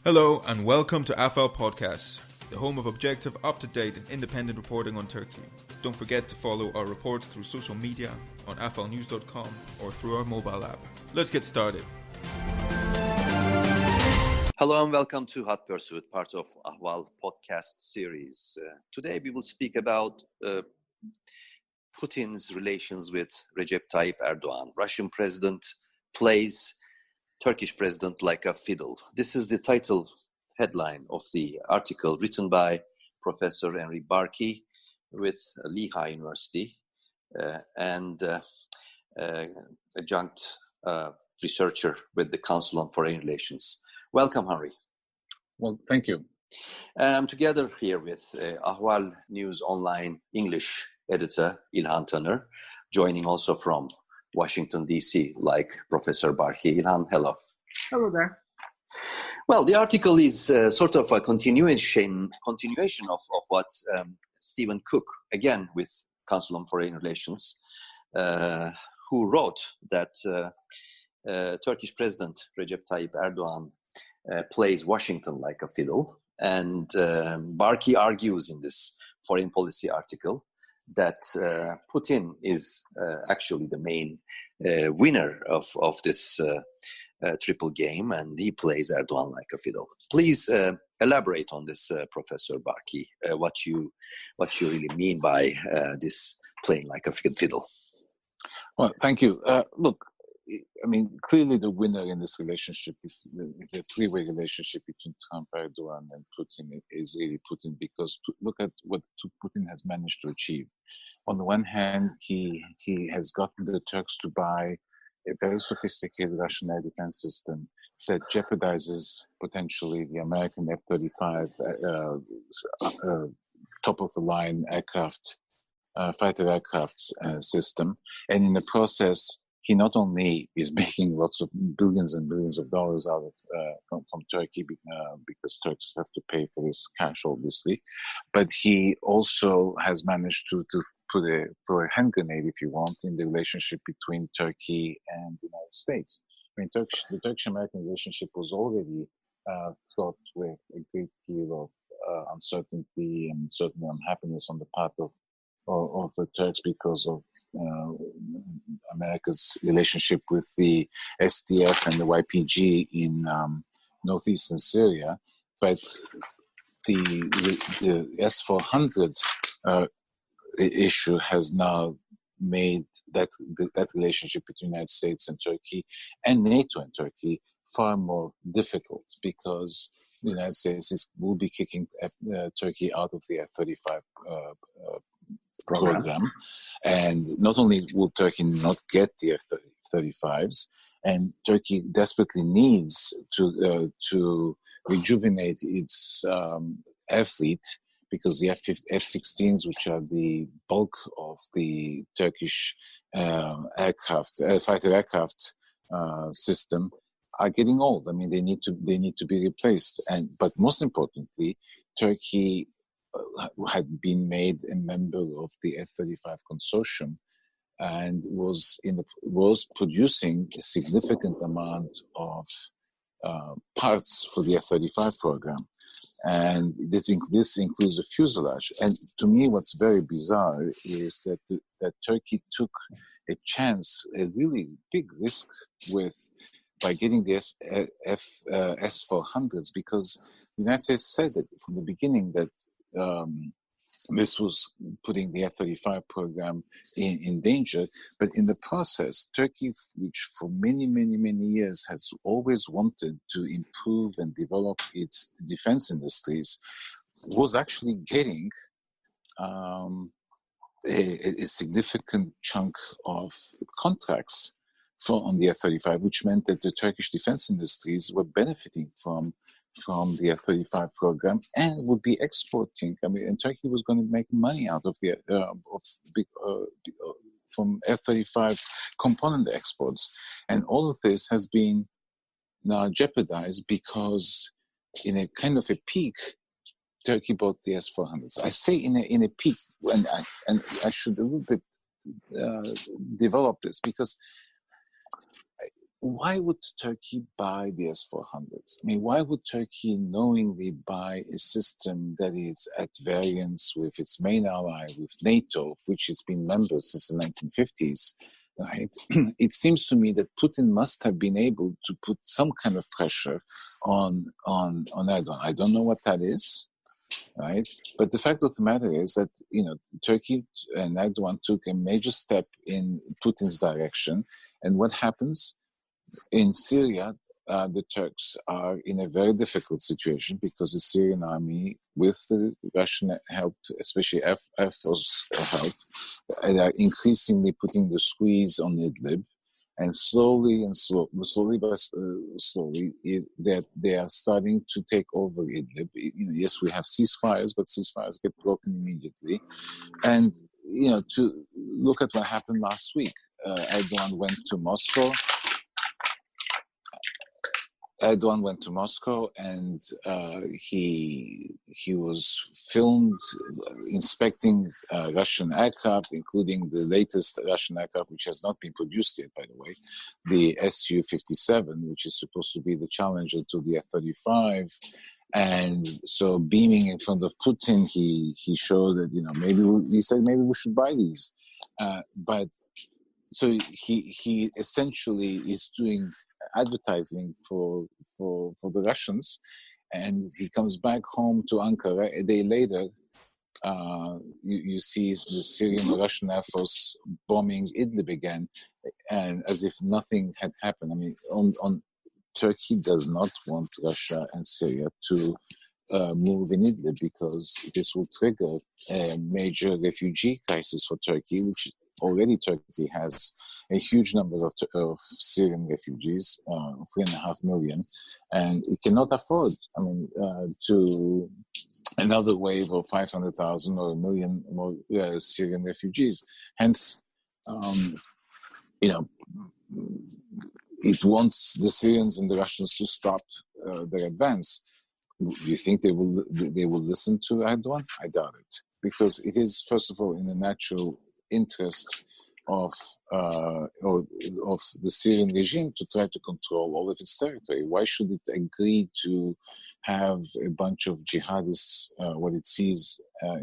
Hello and welcome to Ahval Podcasts, the home of objective, up-to-date and independent reporting on Turkey. Don't forget to follow our reports through social media, on ahvalnews.com or through our mobile app. Let's get started. Hello and welcome to Hot Pursuit, part of Ahval podcast series. Today we will speak about Putin's relations with Recep Tayyip Erdogan. Russian president plays Turkish president like a fiddle. This is the title headline of the article written by Professor Henri Barkey with Lehigh University and adjunct researcher with the Council on Foreign Relations. Welcome, Henri. Well, thank you. I'm together here with Ahval News Online English editor Ilhan Tanır, joining also from Washington, D.C., like Professor Barkey. Ilhan, hello. Hello there. Well, the article is sort of a continuation of what Stephen Cook, again with Council on Foreign Relations, who wrote that Turkish President Recep Tayyip Erdogan plays Washington like a fiddle. And Barkey argues in this foreign policy article that Putin is actually the main winner of this triple game, and he plays Erdogan like a fiddle. Please elaborate on this, Professor Barkey, what you really mean by this playing like a fiddle. Well, thank you. Look, I mean, clearly the winner in this relationship is the three-way relationship between Trump, Erdogan, and Putin is really Putin, because look at what Putin has managed to achieve. On the one hand, he has gotten the Turks to buy a very sophisticated Russian air defense system that jeopardizes potentially the American F-35 top-of-the-line aircraft, fighter aircraft system, and in the process, he not only is making lots of billions and billions of dollars out of from Turkey because Turks have to pay for this cash, obviously, but he also has managed to throw a hand grenade, if you want, in the relationship between Turkey and the United States. I mean, the Turkish-American relationship was already fraught with a great deal of uncertainty and certainly unhappiness on the part of the Turks because of America's relationship with the SDF and the YPG in northeastern Syria, but the S-400 issue has now made that relationship between the United States and Turkey and NATO and Turkey far more difficult, because the United States will be kicking Turkey out of the F-35 program, and not only will Turkey not get the F-35s, and Turkey desperately needs to rejuvenate its air fleet, because the F-16s, which are the bulk of the Turkish fighter aircraft system, are getting old. I mean, they need to be replaced, but most importantly, Turkey had been made a member of the F-35 consortium and was producing a significant amount of parts for the F-35 program, and this includes the fuselage. And to me, what's very bizarre is that Turkey took a chance, a really big risk by getting the S-400s, because the United States said that from the beginning that this was putting the F-35 program in danger. But in the process, Turkey, which for many, many, many years has always wanted to improve and develop its defense industries, was actually getting a significant chunk of contracts on the F-35, which meant that the Turkish defense industries were benefiting from the F-35 program and would be exporting. I mean, and Turkey was going to make money out of from F-35 component exports, and all of this has been now jeopardized because, in a kind of a peak, Turkey bought the S-400s. I say in a peak, and I should a little bit develop this, because why would Turkey buy the S-400s? I mean, why would Turkey knowingly buy a system that is at variance with its main ally, with NATO, of which it's been members since the 1950s, right? It seems to me that Putin must have been able to put some kind of pressure on Erdogan. I don't know what that is, right? But the fact of the matter is that, Turkey and Erdogan took a major step in Putin's direction. And what happens? In Syria, the Turks are in a very difficult situation because the Syrian army, with the Russian help, especially F-35 help, are increasingly putting the squeeze on Idlib, and slowly, they are starting to take over Idlib. Yes, we have ceasefires, but ceasefires get broken immediately. And to look at what happened last week, Erdogan went to Moscow. Erdogan went to Moscow, and he was filmed inspecting Russian aircraft, including the latest Russian aircraft, which has not been produced yet, by the way, the Su-57, which is supposed to be the challenger to the F-35. And so, beaming in front of Putin, he showed that maybe we should buy these, but so he essentially is doing advertising for the Russians, and he comes back home to Ankara. A day later, you see the Syrian Russian Air Force bombing Idlib again, and as if nothing had happened. I mean, Turkey does not want Russia and Syria to move in Idlib because this will trigger a major refugee crisis for Turkey, which already Turkey has a huge number of Syrian refugees, 3.5 million, and it cannot afford, to another wave of 500,000 or 1 million more Syrian refugees. Hence, it wants the Syrians and the Russians to stop their advance. Do you think they will listen to Erdogan? I doubt it, because it is, first of all, in the natural interest of the Syrian regime to try to control all of its territory. Why should it agree to have a bunch of jihadists, what it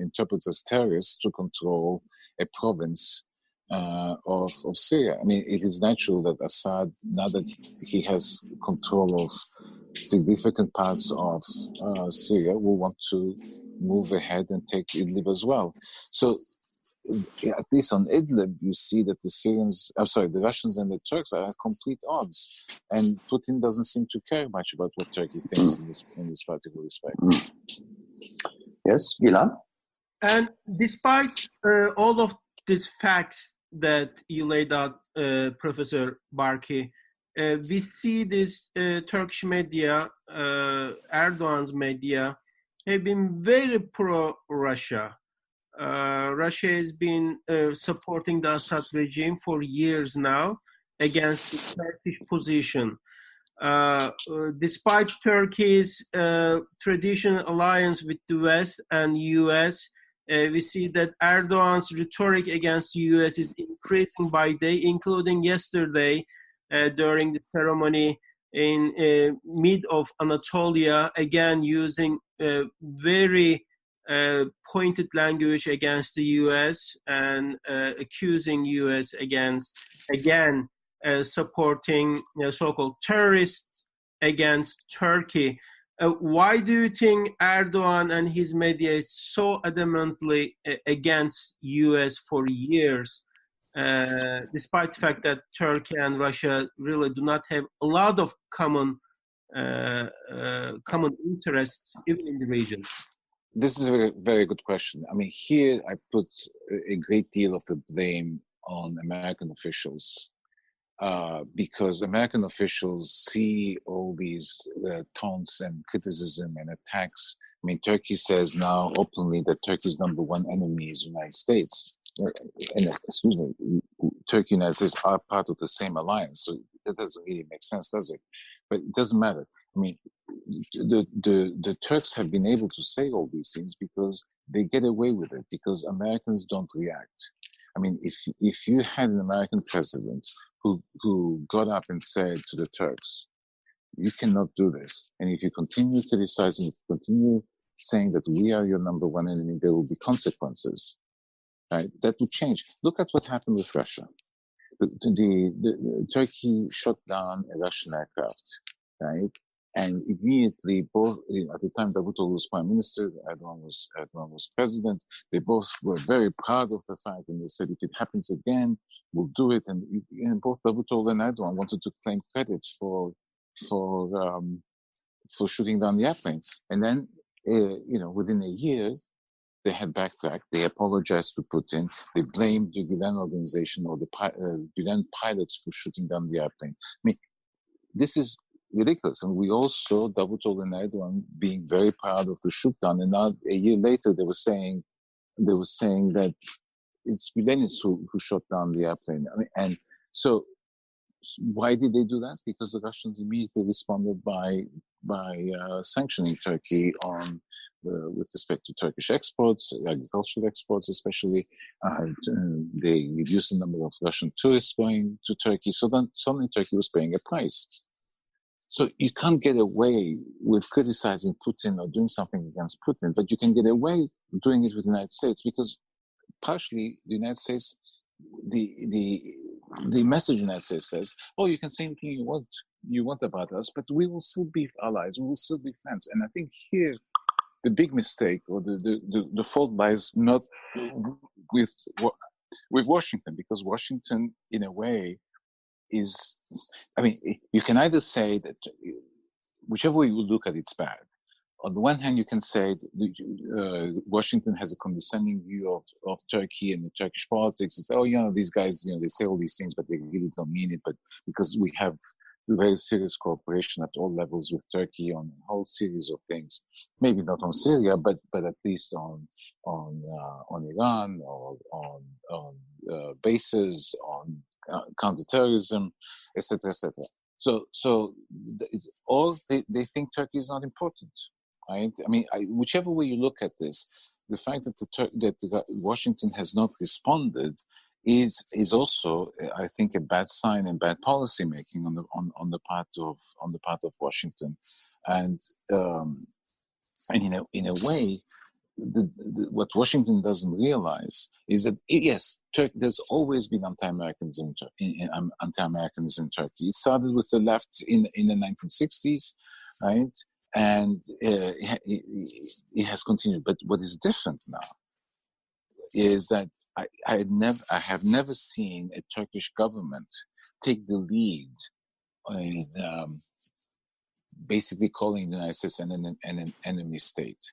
interprets as terrorists, to control a province of Syria? I mean, it is natural that Assad, now that he has control of significant parts of Syria, will want to move ahead and take Idlib as well. So, at least on Idlib, you see that the Russians and the Turks are at complete odds, and Putin doesn't seem to care much about what Turkey thinks in this particular respect. Yes, Ilhan? And despite all of these facts that you laid out, Professor Barkey, we see this Turkish media, Erdogan's media, have been very pro-Russia. Russia has been supporting the Assad regime for years now against the Turkish position. Despite Turkey's traditional alliance with the West and U.S., we see that Erdogan's rhetoric against the U.S. is increasing by day, including yesterday during the ceremony in mid of Anatolia, again using very pointed language against the U.S. and accusing U.S. again supporting so-called terrorists against Turkey. Why do you think Erdogan and his media is so adamantly against U.S. for years, despite the fact that Turkey and Russia really do not have a lot of common interests even in the region? This is a very, very good question. I mean, here I put a great deal of the blame on American officials, because American officials see all these taunts and criticism and attacks. I mean, Turkey says now openly that Turkey's number one enemy is the United States. Turkey and United States are part of the same alliance, so that doesn't really make sense, does it? But it doesn't matter. I mean, the Turks have been able to say all these things because they get away with it, because Americans don't react. I mean, if you had an American president who got up and said to the Turks, you cannot do this. And if you continue criticizing, if you continue saying that we are your number one enemy, there will be consequences. Right? That would change. Look at what happened with Russia. The Turkey shot down a Russian aircraft, right? And immediately, both at the time Davutoglu was prime minister, Erdogan was president. They both were very proud of the fact, and they said, if it happens again, we'll do it. And both Davutoglu and Erdogan wanted to claim credit for shooting down the airplane. And then, within a year, they had backtracked. They apologized to Putin. They blamed the Gülen organization or the Gülen pilots for shooting down the airplane. I mean, this is ridiculous. And we all saw Davutoglu and Erdogan being very proud of the shoot down. And now, a year later, they were saying that it's Gülenists who shot down the airplane. I mean, and so why did they do that? Because the Russians immediately responded by sanctioning Turkey with respect to Turkish exports, agricultural exports especially. They reduced the number of Russian tourists going to Turkey. So then suddenly Turkey was paying a price. So you can't get away with criticizing Putin or doing something against Putin, but you can get away doing it with the United States because partially the United States, the message the United States says, oh, you can say anything you want about us, but we will still be allies, we will still be friends. And I think here the big mistake or the fault lies not with Washington, because Washington in a way is, I mean, you can either say that whichever way you look at it's bad. On the one hand, you can say Washington has a condescending view of Turkey and the Turkish politics. It's, these guys, they say all these things, but they really don't mean it. But because we have very serious cooperation at all levels with Turkey on a whole series of things, maybe not on Syria, but at least on Iran, or on bases, on counterterrorism, etc., etc. So it's all they think Turkey is not important. Right? I mean, whichever way you look at this, the fact that Washington has not responded is also, I think, a bad sign and bad policy making on the part of Washington, and in a way, what Washington doesn't realize is that yes, there's always been anti-Americanism in Turkey. It started with the left in the 1960s, right? And it has continued. But what is different now is that I have never seen a Turkish government take the lead in basically calling the United States an enemy state.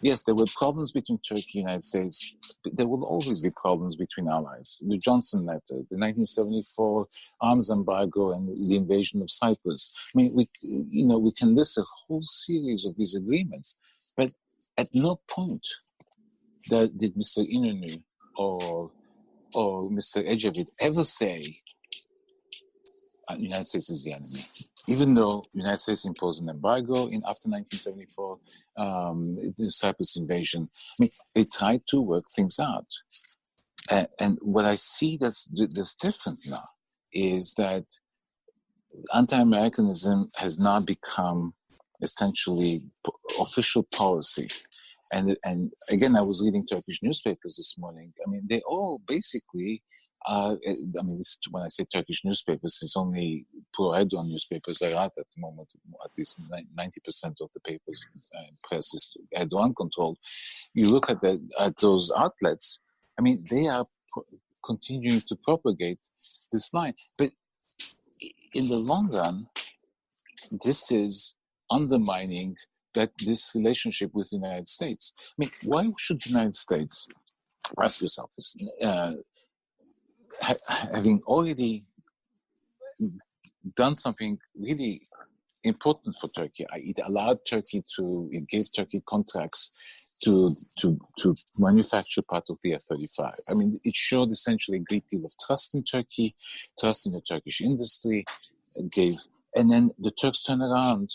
Yes, there were problems between Turkey and the United States, but there will always be problems between allies. The Johnson letter, the 1974 arms embargo, and the invasion of Cyprus. I mean, we can list a whole series of these agreements, but at no point did Mr. İnönü or Mr. Ecevit ever say the United States is the enemy. Even though the United States imposed an embargo after 1974, the Cyprus invasion, I mean, they tried to work things out. And what I see that's different now is that anti-Americanism has now become essentially official policy. And again, I was reading Turkish newspapers this morning. I mean, they all basically when I say Turkish newspapers, it's only pro-Erdogan newspapers that are out at the moment. At least 90% of the papers and press is Erdogan controlled. You look at those outlets, I mean, they are continuing to propagate this line. But in the long run, this is undermining this relationship with the United States. I mean, why should the United States, ask yourself this, having already done something really important for Turkey, it allowed Turkey it gave Turkey contracts to manufacture part of the F-35. I mean, it showed essentially a great deal of trust in Turkey, trust in the Turkish industry, and then the Turks turn around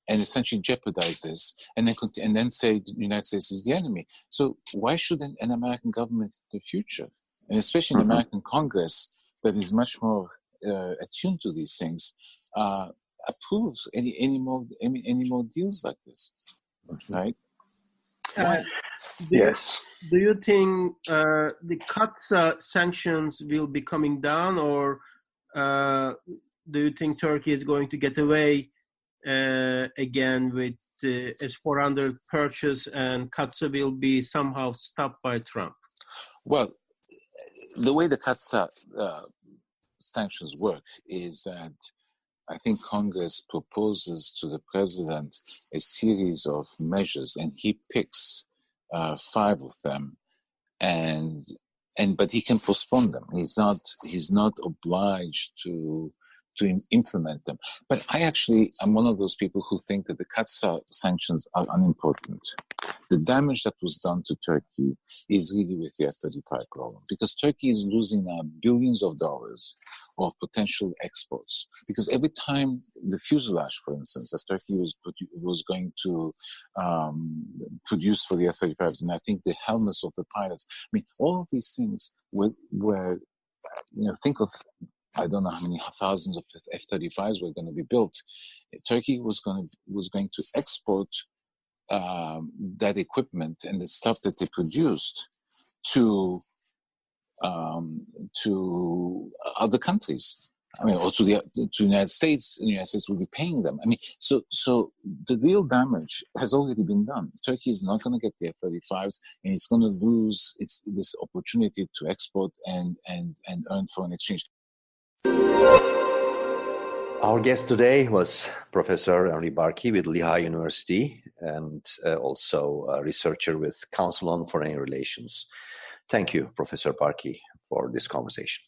and essentially jeopardize this, and then say the United States is the enemy. So why shouldn't an American government in the future, and especially an American Congress that is much more attuned to these things, approves any more deals like this, right? Yes. Do you think the CAATSA sanctions will be coming down, or do you think Turkey is going to get away again with the S-400 purchase, and CAATSA will be somehow stopped by Trump? Well, the way the CAATSA sanctions work is that I think Congress proposes to the president a series of measures, and he picks 5 of them, but he can postpone them. He's not obliged to implement them. But I'm one of those people who think that the CAATSA sanctions are unimportant. The damage that was done to Turkey is really with the F-35 problem, because Turkey is losing now billions of dollars of potential exports. Because every time the fuselage, for instance, that Turkey was going to produce for the F-35s, and I think the helmets of the pilots, I mean, all of these things were think of, I don't know how many thousands of F-35s were going to be built. Turkey was going to export that equipment and the stuff that they produced to other countries. I mean, or to the United States. The United States will be paying them. I mean, so the real damage has already been done. Turkey is not going to get the F-35s, and it's going to lose this opportunity to export and earn foreign exchange. Our guest today was Professor Henri Barkey with Lehigh University, and also a researcher with Council on Foreign Relations. Thank you, Professor Barkey, for this conversation.